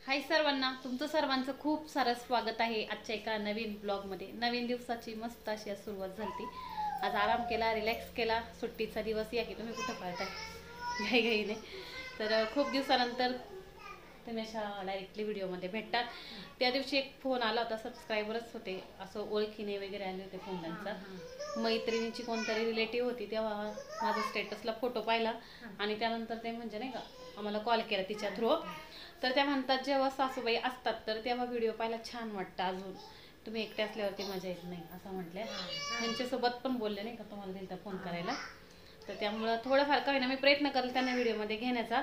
हाय सर्वांना, तुमचं सर्वांचं खूप सारं स्वागत आहे आजच्या एका नवीन ब्लॉगमध्ये। नवीन दिवसाची मस्त अशी सुरुवात झाली। आज आराम केला, रिलॅक्स केला, सुट्टीचा दिवस या की तुम्ही कुठं पाहताय घाईघाईने। तर खूप दिवसानंतर तुम्ही अशा डायरेक्टली व्हिडिओमध्ये भेटतात। त्या दिवशी एक फोन आला होता, सबस्क्रायबरच होते, असं ओळखीने वगैरे आले होते फोन त्यांचा। मैत्रिणीची कोणतरी रिलेटिव्ह होती, तेव्हा माझा स्टेटसला फोटो पाहिला आणि त्यानंतर ते म्हणजे नाही का आम्हाला कॉल केला तिच्या थ्रू। तर त्या म्हणतात जेव्हा सासूबाई असतात तर तेव्हा व्हिडिओ पाहायला छान वाटतं, अजून तुम्ही एकटे असल्यावरती मजा येत नाही असं म्हटलं। त्यांच्यासोबत पण बोलले नाही का तुम्हाला दिलता फोन करायला, तर त्यामुळं थोडंफार का होईना मी प्रयत्न करेल त्यांना व्हिडिओमध्ये घेण्याचा,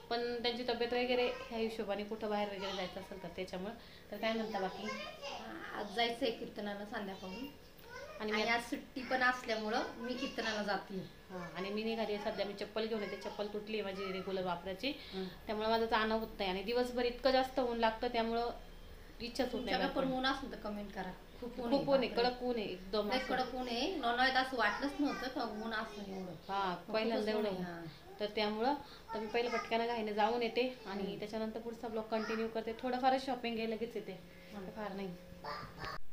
पण त्यांची तब्येत वगैरे ह्या हिशोबाने कुठं बाहेर वगैरे जायचं असेल तर त्याच्यामुळं। तर काय म्हणता बाकी? आज जायचंय कीर्तनाला संध्याकाळी आणि आज सुट्टी पण असल्यामुळं मी कीर्तनाला जाते। आणि मी निघाली सध्या, मी चप्पल घेऊन येते, चप्पल तुटली आहे माझी रेग्युलर वापरायची, त्यामुळे माझं जाणं होत नाही। आणि दिवसभर इतकं जास्त ऊन लागतं त्यामुळं इच्छाच होत नाही। पण ऊन असेल तर कमेंट करा, खूप ऊन आहे, कडक ऊन आहे एकदम, कडक ऊन आहे। नॉनवेज असं वाटलंच नव्हतं का ऊन असं एवढं, पहिल्यांदा एवढं। तर त्यामुळं तर मी पहिलं पटक्यानं घाईने जाऊन येते आणि त्याच्यानंतर पुढचा ब्लॉग कंटिन्यू करते। थोडंफारच शॉपिंग आहे, लगेच येते, फार नाही।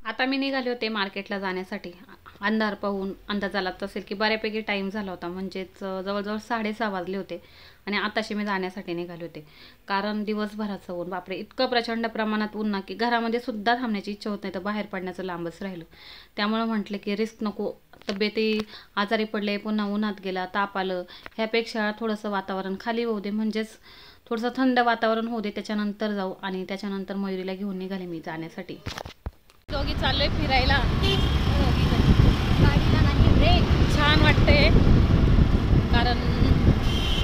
आता मी निघाले होते मार्केटला जाण्यासाठी। अंधार पाहून अंदाज आला असेल की बऱ्यापैकी टाईम झाला होता, म्हणजेच जवळजवळ 6:30 वाजले होते आणि आताशी मी जाण्यासाठी निघाले होते। कारण दिवसभराचं ऊन, बापरे इतकं प्रचंड प्रमाणात ऊन ना की घरामध्ये सुद्धा थांबण्याची इच्छा होत नाही, तर बाहेर पडण्याचं लांबच राहिलं। त्यामुळे म्हटलं की रिस्क नको, तब्येतही आजारी पडले, पुन्हा उन्हात गेला, ताप आलं, ह्यापेक्षा थोडंसं वातावरण खाली होऊ दे, म्हणजेच थोडंसं थंड वातावरण होऊ दे, त्याच्यानंतर जाऊ। आणि त्याच्यानंतर मयुरीला घेऊन निघाले मी जाण्यासाठी। दोघी चाललोय फिरायला, गाडीला नाही ब्रेक। छान वाटतंय कारण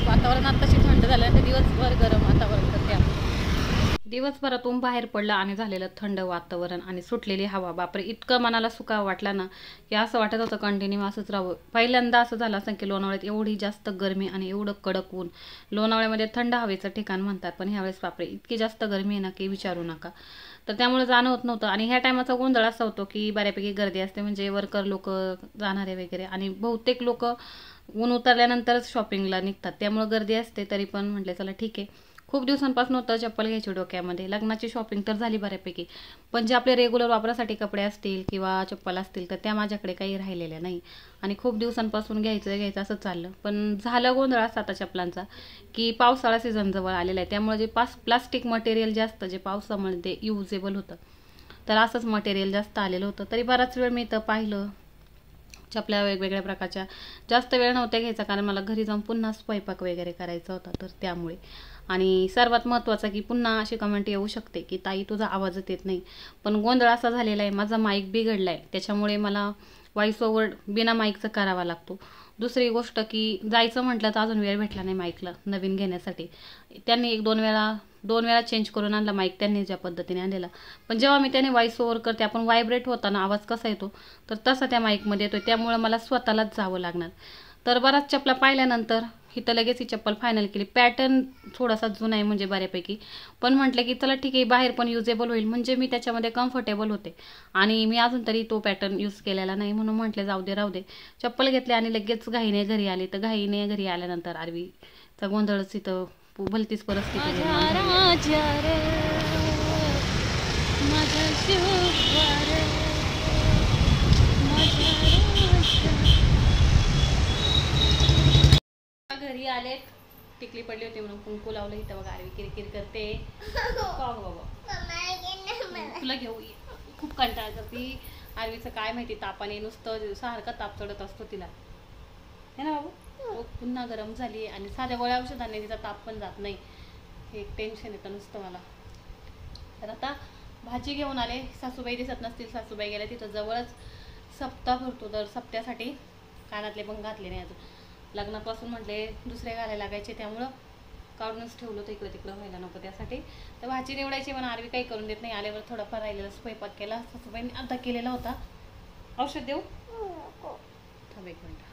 वातावरण आताशी थंड झालं, तर दिवसभर गरम वातावरण करते। दिवसभरातून बाहेर पडलं आणि झालेलं थंड वातावरण आणि सुटलेली हवा, बापरे इतकं मनाला सुखावं वाटलं ना की असं वाटत होतं कंटिन्यू असंच राहावं। पहिल्यांदा असं झालं असं की लोणावळ्यात एवढी जास्त गरमी आणि एवढं कडक ऊन। लोणावळ्यामध्ये थंड हवेचं ठिकाण म्हणतात, पण ह्यावेळेस बापरे इतकी जास्त गरमी आहे ना की विचारू नका। तर त्यामुळे जाणं होत नव्हतं। आणि ह्या टायमाचा गोंधळ असा होतो की बऱ्यापैकी गर्दी असते, म्हणजे वर्कर लोक जाणारे वगैरे, आणि बहुतेक लोक ऊन उतरल्यानंतरच शॉपिंगला निघतात, त्यामुळे गर्दी असते। तरी पण म्हटलं चला ठीक आहे, खूप दिवसांपासून होतं चप्पल घ्यायची डोक्यामध्ये। लग्नाची शॉपिंग तर झाली बऱ्यापैकी, पण जे आपले रेग्युलर वापरासाठी कपडे असतील किंवा चप्पल असतील तर त्या माझ्याकडे काही राहिलेल्या नाही। आणि खूप दिवसांपासून घ्यायचं असं चाललं, पण झालं गोंधळ असा आता चप्पलांचा की पावसाळा सीझन जवळ आलेला आहे, त्यामुळे जे प्लास्टिक मटेरियल जास्त जे पावसामध्ये युजेबल होतं, तर असंच मटेरियल जास्त आलेलं होतं। तरी बराच वेळ मी इथं पाहिलं, चपल्या वेगवेगळ्या प्रकारच्या, जास्त वेळ नव्हत्या घ्यायचा कारण मला घरी जाऊन पुन्हा स्वयंपाक वगैरे करायचा होता, तर त्यामुळे। आणि सर्वात महत्त्वाचं की पुन्हा अशी कमेंट येऊ शकते की ताई तुझा आवाजच येत नाही, पण गोंधळ असा झालेला आहे, माझा माईक बिघडला आहे, त्याच्यामुळे मला व्हॉइस ओव्हर बिना माईकचं करावा लागतो। दुसरी गोष्ट की जायचं म्हटलं तर अजून वेळ भेटला नाही माईकला नवीन घेण्यासाठी। त्यांनी दोन वेळा चेंज करून आणला माईक, त्यांनी ज्या पद्धतीने आणलेला, पण जेव्हा मी त्याने व्हॉइस ओव्हर करते, आपण व्हायब्रेट होताना आवाज कसा येतो तर तसा त्या माईकमध्ये येतो, त्यामुळे मला स्वतःलाच जावं लागणार। तर बराच चपला पाहिल्यानंतर इथं लगेच ही चप्पल फायनल केली। पॅटर्न थोडासा जुना आहे म्हणजे बऱ्यापैकी, पण म्हटलं की चला ठीक आहे, बाहेर पण युजेबल होईल, म्हणजे मी त्याच्यामध्ये कम्फर्टेबल होते। आणि मी अजून तरी तो पॅटर्न यूज केलेला नाही, म्हणून म्हटले जाऊ दे राहू दे। चप्पल घेतले आणि लगेच घाईने घरी आले। तर घाईने घरी आल्यानंतर आरवीचा गोंधळच इथं भलतीच परिस्थिती घरी आले, टिकली पडली होती म्हणून कुंकू लावलं। इथं बघा आरवी किरकिर करते, तुला घेऊ खूप कंटाळा करते आरवीचं, काय माहिती तापाने नुसतं सारखा ताप चढत असतो तिला, है ना बाबू। पुन्हा गरम झाली आणि साध्या गोळ्या औषधाने तिचा ताप पण जात नाही, हे एक टेन्शन येतं नुसतं मला। तर आता भाजी घेऊन आले, सासूबाई दिसत नसतील, सासूबाई गेल्या तिथं जवळच सप्ताह भरतो, तर सप्त्यासाठी कानातले पण घातले नाही अजून, लग्नापासून म्हटले दुसरे घालायला लागायचे, त्यामुळं काढूनच ठेवलं होतं, इकडं तिकडं व्हायला नको त्यासाठी। तर भाजी निवडायची पण आरवी काही करून देत नाही, आल्यावर थोडाफार राहिलेला स्वयंपाक केला, सासूबाईंनी अर्धा केलेला होता। औषध देऊ थांब एक मिनिट।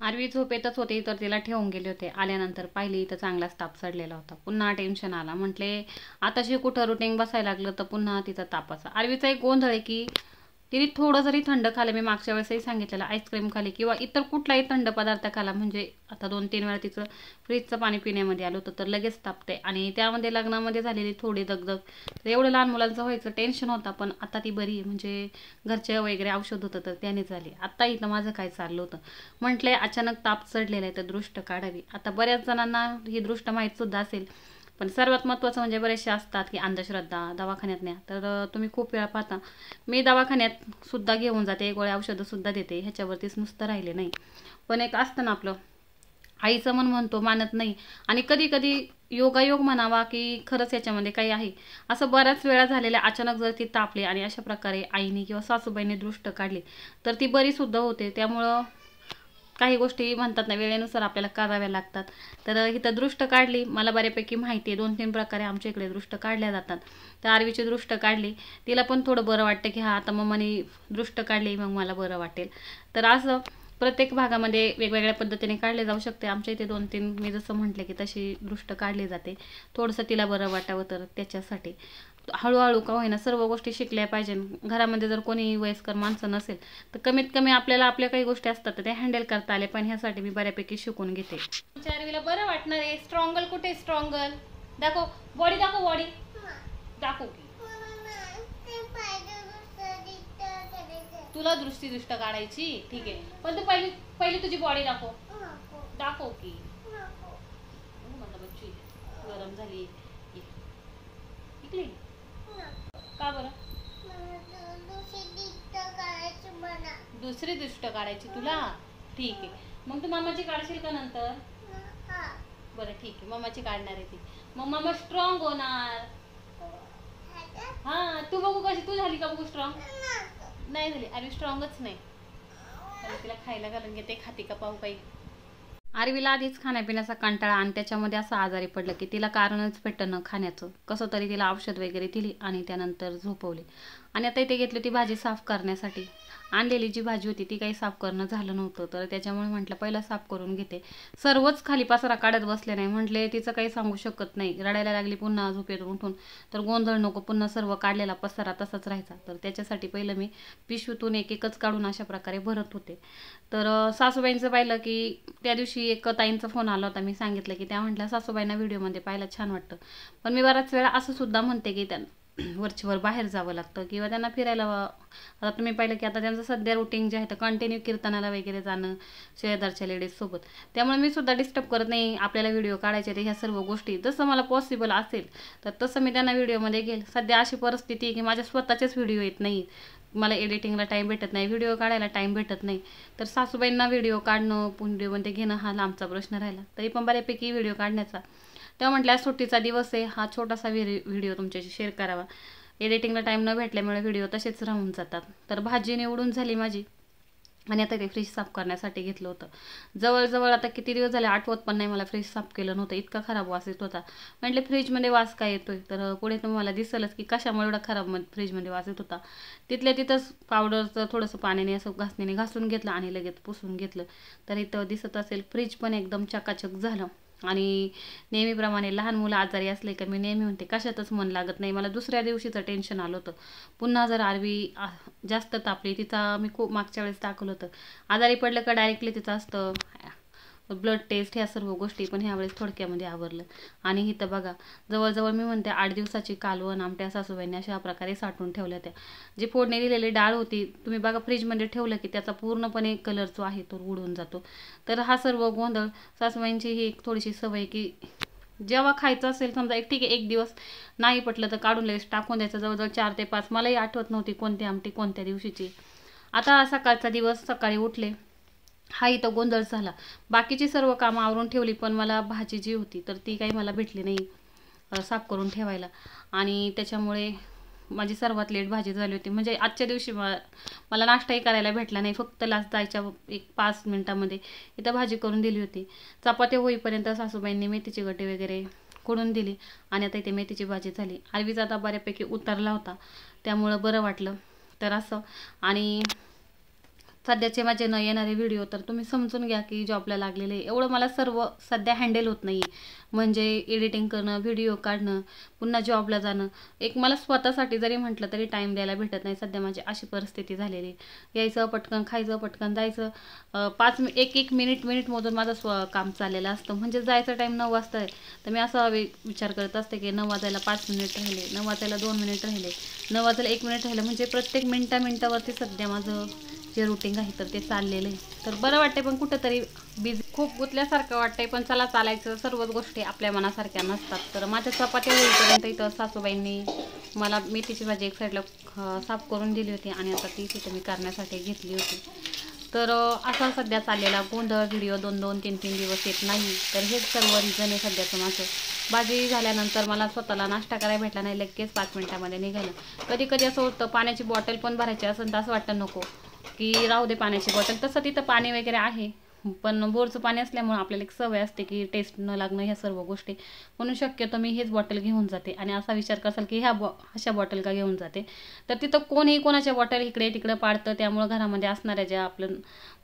आरवी झोपेतच होते तर तिला ठेवून गेले होते, आल्यानंतर पाहिली तर चांगलाच ताप चढलेला होता, पुन्हा टेन्शन आला। म्हटले आताशी कुठं रुटीन बसायला लागलं तर पुन्हा तिचा तापाचा। आरवीचा एक गोंधळ आहे की तिने थोडं जरी थंड खाल्लं, मी मागच्या वेळेसही सांगितलेलं, आईस्क्रीम खाली किंवा इतर कुठलाही थंड पदार्थ खाला, म्हणजे आता 2-3 वेळा तिचं फ्रीजचं पाणी पिण्यामध्ये आलं होतं तर लगेच तापते. आणि त्यामध्ये लग्नामध्ये झालेली थोडी दगदग, तर एवढं लहान मुलांचं व्हायचं टेन्शन होतं, पण आता ती बरी आहे. म्हणजे घरचे वगैरे औषध होतं तर त्याने झाली. आता इथं माझं काय चाललं होतं, म्हटलंय अचानक ताप चढलेला आहे तर दृष्ट काढावी. आता बऱ्याच जणांना ही दृष्ट माहीतसुद्धा असेल, पण सर्वात महत्त्वाचं म्हणजे बरेचसे असतात की अंधश्रद्धा, दवाखान्यात न्या. तर तुम्ही खूप वेळा पाहता मी दवाखान्यात सुद्धा घेऊन जाते, गोळ्या औषधंसुद्धा देते, ह्याच्यावरतीच नुसतं राहिले नाही. पण एक असतं ना आपलं आईचं मन म्हणतो मानत नाही. आणि कधी कधी योगायोग म्हणावा की खरंच याच्यामध्ये काही आहे, असं बऱ्याच वेळा झालेल्या. अचानक जर ती तापली आणि अशा प्रकारे आईने किंवा सासूबाईने दृष्ट काढली तर ती बरी सुद्धा होते. त्यामुळं काही गोष्टी म्हणतात ना वेळेनुसार आपल्याला कराव्या लागतात. तर इथं दृष्ट काढली, मला बऱ्यापैकी माहिती आहे 2-3 प्रकारे आमच्या इकडे दृष्ट काढल्या जातात. तर आरवीची दृष्ट काढली, तिला पण थोडं बरं वाटतं की हा आता मम्माने दृष्ट काढली मग मला बरं वाटेल. तर असं प्रत्येक भागामध्ये वेगवेगळ्या पद्धतीने काढले जाऊ शकते. आमच्या इथे 2-3 मी जसं म्हटलं की तशी दृष्ट काढली जाते, थोडंसं तिला बरं वाटावं तर त्याच्यासाठी. हळूहळू का होईना सर्व गोष्टी शिकल्या पाहिजे. घरामध्ये जर कोणी वयस्कर माणसं नसेल तर कमीत कमी आपल्याला आपल्या काही गोष्टी असतात तर त्या हँडल करता आले, पण ह्यासाठी मी बऱ्यापैकी शिकून घेते. चारवीला बरं वाटणार आहे. स्ट्रॉंगल कुठे? स्ट्रॉंगल दाखव, बॉडी दाखव, बॉडी दाखव की तुला दृष्ट काढायची. ठीक आहे, पण तू पहिली तुझी बॉडी दाखव, दाखव की. म्हटलं बच्ची गरम झाली इकडे का बरं? दुसरी दृष्ट काढायची तुला. ठीक आहे, मग तू मामाची काढशील का नंतर? बरं ठीक आहे, मामाची काढणार आहे ती. मग मामा स्ट्रॉंग होणार. हा तू बघू कशी, तू झाली का बघू स्ट्रॉंग? नाही झाली, आरवी स्ट्रॉंगच नाही. तिला खायला घालून घेते, खाती का पाहू काही. आरवीला आधीच खाण्यापिण्याचा कंटाळा आणि त्याच्यामध्ये असं आजारी पडलं की तिला कारणच भेटणं खाण्याचं. कसं तरी तिला औषध वगैरे दिली आणि त्यानंतर झोपवली. आणि आता इथे घेतली ती भाजी साफ करण्यासाठी. आणलेली जी भाजी होती ती काही साफ करणं झालं नव्हतं, तर त्याच्यामुळे म्हटलं पहिलं साफ करून घेते. सर्वच खाली पसारा काढत बसले नाही, म्हटले तिचं काही सांगू शकत नाही, रडायला लागली पुन्हा झोपेतून उठून तर गोंधळ नको, पुन्हा सर्व काढलेला पसारा तसाच राहायचा. तर त्याच्यासाठी पहिलं मी पिशवीतून एक एकच काढून अशा प्रकारे भरत होते. तर सासूबाईंचं पाहिलं की त्या दिवशी एक ताईंचा फोन आला होता, मी सांगितलं की त्या म्हटल्या सासूबाईंना व्हिडिओमध्ये पाहायला छान वाटतं. पण मी बऱ्याच वेळा असं सुद्धा म्हणते की त्यांना वरचीवर बाहेर जावं लागतं किंवा त्यांना फिरायला. आता तुम्ही पाहिलं की आता त्यांचं सध्या रुटीन जे आहे तर कंटिन्यू कीर्तनाला वगैरे जाणं शेजारच्या लेडीजसोबत. त्यामुळे मी सुद्धा डिस्टर्ब करत नाही. आपल्याला व्हिडिओ काढायचे ते ह्या सर्व गोष्टी जसं मला पॉसिबल असेल तर तसं मी त्यांना व्हिडिओमध्ये घेईल. सध्या अशी परिस्थिती आहे की माझ्या स्वतःचेच व्हिडिओ येत नाही, मला एडिटिंगला टाईम भेटत नाही, व्हिडिओ काढायला टाईम भेटत नाही. तर सासूबाईंना व्हिडिओ काढणं व्हिडिओमध्ये घेणं हा लांबचा प्रश्न राहिला. तरी पण बऱ्यापैकी व्हिडिओ काढण्याचा. तेव्हा म्हटल्या सुट्टीचा दिवस आहे, हा छोटासा व्हिडिओ तुमच्याशी शेअर करावा. एडिटिंगला टाईम न भेटल्यामुळे व्हिडिओ तसेच राहून जातात. तर भाजी निवडून झाली माझी आणि आता ते फ्रीज साफ करण्यासाठी घेतलं होतं. जवळजवळ आता किती दिवस झाले आठवत पण नाही मला फ्रीज साफ केलं नव्हतं, इतका खराब वास येत होता. म्हटले फ्रीजमध्ये वास काय येतोय, तर पुढे तुम्हाला दिसलंच की कशामुळे एवढा खराब फ्रीजमध्ये वास येत होता. तिथल्या तिथंच पावडरचं थोडंसं पाण्याने असं घासणीने घासून घेतलं आणि लगेच पुसून घेतलं. तर इथं दिसत असेल फ्रीज पण एकदम चकाचक झालं. आणि नेहमीप्रमाणे लहान मुलं आजारी असले का मी नेहमी म्हणते कशातच मन लागत नाही. मला दुसऱ्या दिवशीचं टेन्शन आलं होतं. पुन्हा जर आरवी जास्त तापली, तिचा मी खूप मागच्या वेळेस दाखवलं होतं, आजारी पडलं का डायरेक्टली तिचं असतं ब्लड टेस्ट ह्या सर्व गोष्टी, पण ह्यावेळेस थोडक्यामध्ये आवरलं. आणि इथं बघा जवळजवळ मी म्हणते 8 दिवसाची कालवण आमट्या सासूबाईंनी अशा प्रकारे साठवून ठेवल्या होत्या. जी फोडणी दिलेली डाळ होती तुम्ही बघा फ्रीजमध्ये ठेवलं की त्याचा पूर्णपणे कलर जो आहे तो उडून जातो. तर हा सर्व गोंधळ सासूबाईंची ही एक थोडीशी सवय की जेव्हा खायचं असेल समजा एक ठीक आहे एक दिवस नाही पटलं तर काढून लगेच टाकून द्यायचं. जवळजवळ 4 ते 5 मलाही आठवत नव्हती कोणती आमटी कोणत्या दिवशीची. आता सकाळचा दिवस, सकाळी उठले, हा इथं गोंधळ झाला. बाकीची सर्व कामं आवरून ठेवली पण मला भाजी जी होती तर ती काही मला भेटली नाही साफ करून ठेवायला. आणि त्याच्यामुळे माझी सर्वात लेट भाजी झाली होती. म्हणजे आजच्या दिवशी मला नाश्ताही करायला भेटला नाही. फक्त लास्ट जायच्या एक 5 मिनटामध्ये इथं भाजी करून दिली होती. चपात्या होईपर्यंत सासूबाईंनी मेथीची गड्डे वगैरे कुडून दिली आणि आता इथे मेथीची भाजी झाली. आरवीचा आता बऱ्यापैकी उतरला होता त्यामुळं बरं वाटलं. तर असं आणि सध्याचे माझे न येणारे व्हिडिओ तर तुम्ही समजून घ्या की जॉबला लागलेले एवढं मला सर्व सध्या हँडल होत नाही. म्हणजे एडिटिंग करणं, व्हिडिओ काढणं, पुन्हा जॉबला जाणं, एक मला स्वतःसाठी जरी म्हटलं तरी टाईम द्यायला भेटत नाही. सध्या माझी अशी परिस्थिती झालेली. यायचं पटकन, खायचं पटकन, जायचं. एक मिनिट मोजून माझं काम चाललेलं असतं. म्हणजे जायचं टाईम 9 वाजता आहे तर मी असा विचार करत असते की 9 वाजायला 5 मिनिट राहिले, 9 वाजायला 2 मिनिट राहिले, 9 वाजायला 1 मिनिट राहिलं. म्हणजे प्रत्येक मिनिटावरती सध्या माझं जे रुटीन आहे तर ते चाललेलं आहे. तर बरं वाटते पण कुठंतरी बिझी खूप गुतल्यासारखं वाटतंय. पण चला चालायचं, सर्वच गोष्टी आपल्या मनासारख्या नसतात. तर माझ्या चपात्या होईपर्यंत इथं सासूबाईंनी मला मेथीची भाजी एक साईडला साफ करून दिली होती आणि आता ती तिथे मी करण्यासाठी घेतली होती. तर असा सध्या चाललेला गोंधळ. व्हिडिओ 2-2, 3-3 दिवस येत नाही. तर हेच सर्व रिझन आहे सध्याचं माझं. भाजी झाल्यानंतर मला स्वतःला नाश्ता करायला भेटला नाही, लगेच 5 मिनिटामध्ये निघालं. कधी कधी असं होतं पाण्याची बॉटल पण भरायची असेल तर असं वाटतं नको की राहू दे पाण्याची बॉटल. तसं तिथं पाणी वगैरे आहे पण बोरचं पाणी असल्यामुळे आपल्याला एक सवय असते की टेस्ट न लागणं ह्या सर्व गोष्टी. म्हणून शक्यतो मी हेच बॉटल घेऊन जाते. आणि असा विचार करसाल की अशा बॉटल का घेऊन जाते, तर तिथं कोणीही कोणाच्या बॉटल इकडे तिकडे पाडतं. त्यामुळं घरामध्ये असणाऱ्या ज्या आपल्या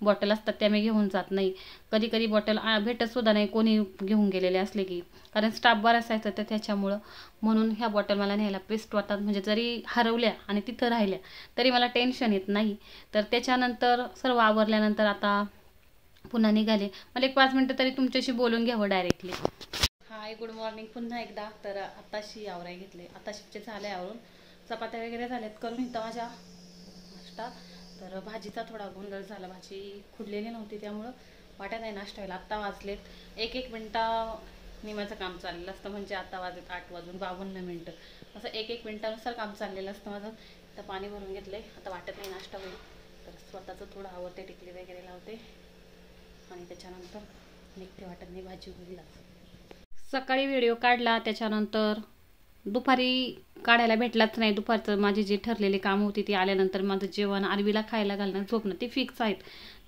बॉटल असतात त्या मी घेऊन जात नाही. कधी कधी बॉटल भेटतसुद्धा नाही कोणी घेऊन गेलेले असले की, कारण स्टाफ बरं असायचं तर त्याच्यामुळं. म्हणून ह्या बॉटल मला न्यायला बेस्ट वाटतात. म्हणजे जरी हरवल्या आणि तिथं राहिल्या तरी मला टेन्शन येत नाही. तर त्याच्यानंतर सर्व आवरल्यानंतर आता पुन्हा निघाले. मला एक 5 मिनिटं तरी तुमच्याशी बोलून घ्यावं डायरेक्टली. हाय, गुड मॉर्निंग पुन्हा एकदा. तर आताशी आवराय घेतले, आताशीचे झाले आवरून, चपात्या वगैरे झाल्यात करून इथं माझ्या नाश्ता. तर भाजीचा थोडा गोंधळ झाला, भाजी खुडलेली नव्हती त्यामुळं वाटत नाही नाश्ता व्हायला. आत्ता वाजलेत 1-1 मिनटा निमाचं काम चाललेलं असतं. म्हणजे आता वाजत 8:52. असं 1-1 मिनटानुसार काम चाललेलं असतं माझं. तर पाणी भरून घेतलं आहे, आता वाटत नाही नाश्ता होईल. तर स्वतःचं थोडं आवडते, टिकली वगैरे लावते आणि त्याच्यानंतर निघते. वाटत नाही भाजी होईल. सकाळी व्हिडिओ काढला, त्याच्यानंतर दुपारी काढायला भेटलाच नाही. दुपारचं माझी जी ठरलेली कामं होती ती आल्यानंतर माझं जेवण, आरवीला खायला घालणं, झोपणं ते फिक्स आहेत.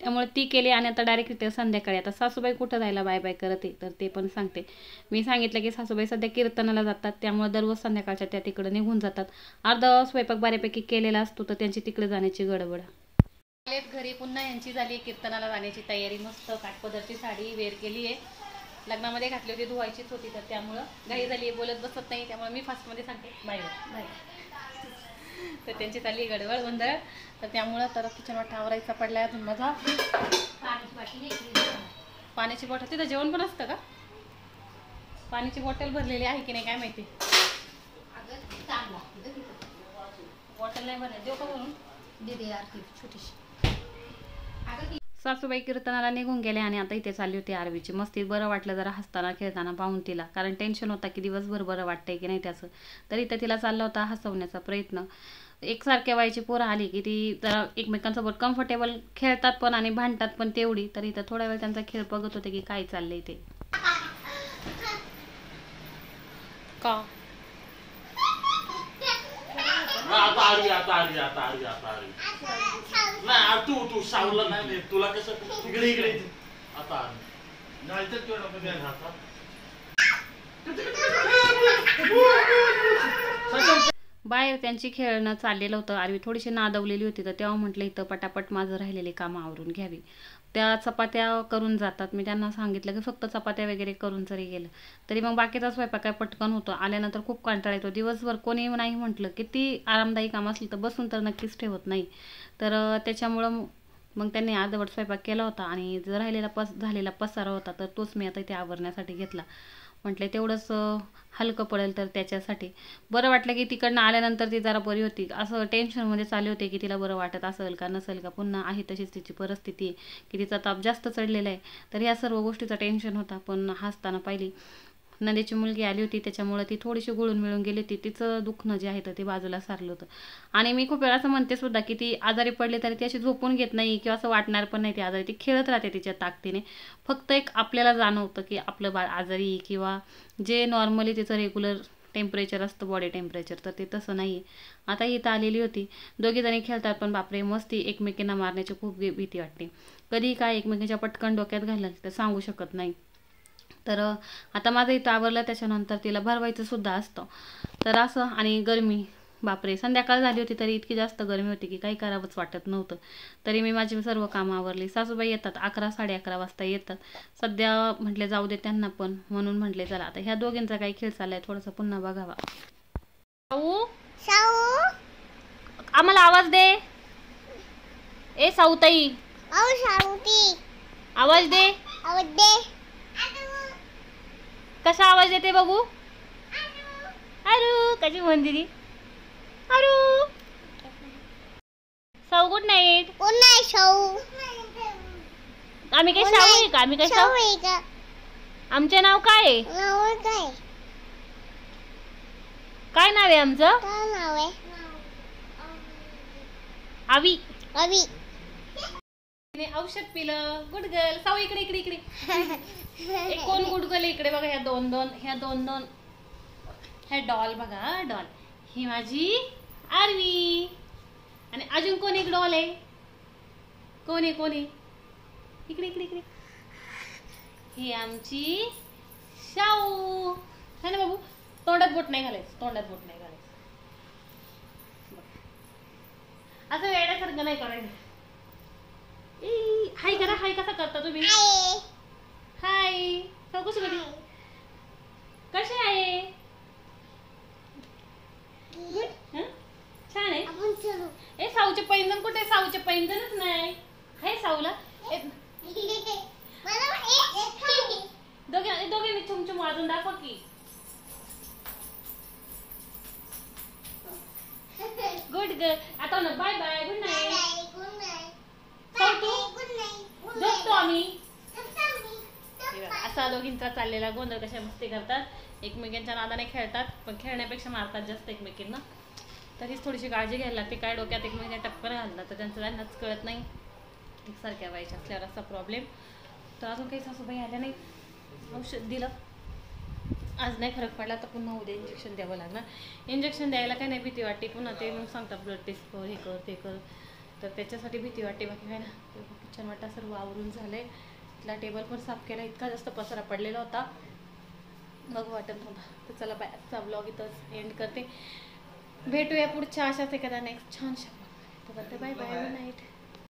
त्यामुळे ती केली आणि आता डायरेक्ट इथे संध्याकाळी. आता सासूबाई कुठं जायला बाय बाय करते तर ते पण सांगते. मी सांगितलं की सासूबाई सध्या कीर्तनाला जातात, त्यामुळे दररोज संध्याकाळच्या त्या तिकडे निघून जातात. अर्धा स्वयंपाक बऱ्यापैकी केलेला असतो तर त्यांची तिकडे जाण्याची गडबड. घरी पुन्हा यांची झाली कीर्तनाला जाण्याची तयारी. मस्त काठपदरची साडी वेअर केली आहे, लग्नामध्ये घातली होती, धुवायचीच होती तर त्यामुळं घाई झाली. बोलत बसत नाही त्यामुळे मी फास्टमध्ये सांगते बाय बाय. तर त्यांची चालली गडबड गोंधळ. तर त्यामुळं तर किचन वाटा आवरायचा पडला अजून माझा. पाण्याची बॉटल तिथं जेवण पण असतं का? पाण्याची बॉटल भरलेली आहे की नाही काय माहिती. बॉटल नाही भरली, देऊ का भरून? दे आरती छोटीशी. सासूबाई कीर्तनाला निघून गेले आणि आता इथे चालली होती आरवीची मस्ती. बरं वाटलं जरा हसताना खेळताना पाहून तिला, कारण टेन्शन होता की दिवसभर बरं वाटतंय की नाही त्याचं. तर इथं तिला चालला होता हसवण्याचा प्रयत्न. एकसारख्या वयाची पोरं आली की ती जरा एकमेकांसोबत कम्फर्टेबल खेळतात पण आणि भांडतात पण तेवढी. तर इथं थोडा वेळ त्यांचा खेळ बघत होते की काय चाललंय ते. का तू सावला नाही तुला कसं इकडे आता बाहेर त्यांची खेळणं चाललेलं होतं. आरवी थोडीशी नादवलेली होती तर तेव्हा म्हटलं इथं पटापट माझं राहिलेले कामं आवरून घ्यावी. त्या चपात्या करून जातात. मी त्यांना सांगितलं की फक्त चपात्या वगैरे करून जरी गेलं तरी मग बाकीचा स्वयंपाक काय पटकन होतो. आल्यानंतर खूप कंटाळा येतो. दिवसभर कोणी नाही म्हटलं किती आरामदायी काम असलं तर बसून तर नक्कीच ठेवत नाही. तर त्याच्यामुळं मग त्यांनी अर्धवट स्वयंपाक केला होता आणि जर राहिलेला झालेला पसारा होता तर तोच मी आता इथे आवरण्यासाठी घेतला. म्हटलं तेवढंच हलकं पडेल तर त्याच्यासाठी. बरं वाटलं की तिकडनं आल्यानंतर ती जरा बरी होती. असं टेन्शनमध्ये चालले होते की तिला बरं वाटत असेल का नसेल का. पुन्हा आहे तशीच तिची परिस्थिती की तिचा ताप जास्त चढलेला आहे. तर ह्या सर्व गोष्टीचा टेन्शन होता. पण हसताना पाहिली नंदेची मुलगी आली होती त्याच्यामुळे ती थोडीशी गुळून मिळून गेली होती. तिचं दुखणं जे आहे तर ते बाजूला सारलं होतं. आणि मी खूप वेळा असं म्हणते सुद्धा की ती आजारी पडली तरी ती अशी झोपून घेत नाही किंवा असं वाटणार पण नाही ती आजारी. ती खेळत राहते तिच्या ताकदीने. फक्त एक आपल्याला जाणवतं की आपलं बाळ आजारी किंवा जे नॉर्मली तिचं रेग्युलर टेम्परेचर असतं बॉडी टेम्परेचर तर ते तसं नाही आहे. आता इथं आलेली होती. दोघीजणी खेळतात पण बापरे मस्ती एकमेकींना मारण्याची खूप भीती वाटते. कधी काय एकमेकींच्या पटकन डोक्यात घाललं तर सांगू शकत नाही. तर आता माझं इथं आवरलं त्याच्यानंतर तिला भरवायचं सुद्धा असतं. तर असं आणि गरमी बापरे, संध्याकाळ झाली होती तरी इतकी जास्त गरमी होती की काही करावंच वाटत नव्हतं. तरी मी माझी सर्व कामं आवरली. सासूबाई येतात 11 साडे 11 वाजता येतात. सध्या म्हटले जाऊ दे त्यांना पण, म्हणून म्हटले चला आता ह्या दोघींचा काही खेळ चाललाय थोडासा पुन्हा बघावा. साऊ, आम्हाला आवाज दे. ए साऊताई, आवाज दे. कसा आवाज येते बघू? अरू कशी म्हणते ती? अरू. साऊ गुड नाईट. आम्ही काय साऊ आहे का? आम्ही काय साऊ आहे का? आमचे नाव काय आहे? काय नाव आहे आमचं? आवी. तिने औषध पिलं. Good girl. साऊ इकडे इकडे इकडे. एक कोण गुड गर्ल इकडे बघा. ह्या दोन ह्या डॉल बघा. डॉल ही माझी आरवी. आणि अजून कोण एक डॉल आहे? कोण आहे? इकडे इकडे इकडे. ही आमची शाऊ है ना बाबू. तोंडात बोट नाही घालायचं. असं वेड्यासारखं नाही करायचं. हाय करा. हाय कसा करता तुम्ही? हाय. साऊ कशी आहे? गुड. छान आहे. ए साऊचे पैंजण कुठे? साऊचे पैंजणच नाही. हे साऊला दोघे चुमचुम वाजून दाखव की. Good girl. आता ना बाय बाय. Good night. झोपतो आम्ही. असा दोघींचा चाललेला गोंधळ. कशा मस्ती करतात, एकमेकांच्या नादाने खेळतात, पण खेळण्यापेक्षा मारतात जास्त एकमेकींना. तरीच थोडीशी काळजी घ्यायला लागते. काय डोक्यात एकमेकांच्या टक्कर घालतात तर त्यांनाच कळत नाही. एकसारख्या व्हायच्या असल्यावर असा प्रॉब्लेम. तर अजून काही सासूबाई आल्या नाही. औषध दिलं, आज नाही फरक पडला तर पुन्हा उद्या इंजेक्शन द्यावं लागणार. इंजेक्शन द्यायला काही नाही भीती वाटते. पुन्हा ते मग सांगतात ब्लड टेस्ट कर, हे कर ते कर. तर त्याच्यासाठी भीती वाटते. बाकी काय ना. किचन वाटा सर्व आवरून झाले. तिथला टेबल पण साफ केला. इतका जास्त पसारा पडलेला होता मग वाटत नव्हता. तर चला बायचा ब्लॉग इथंच एंड करते. भेटूया पुढच्या अशाच एखाद्या नेक्स्ट छान शब्द. तर बाय बाय. Good night.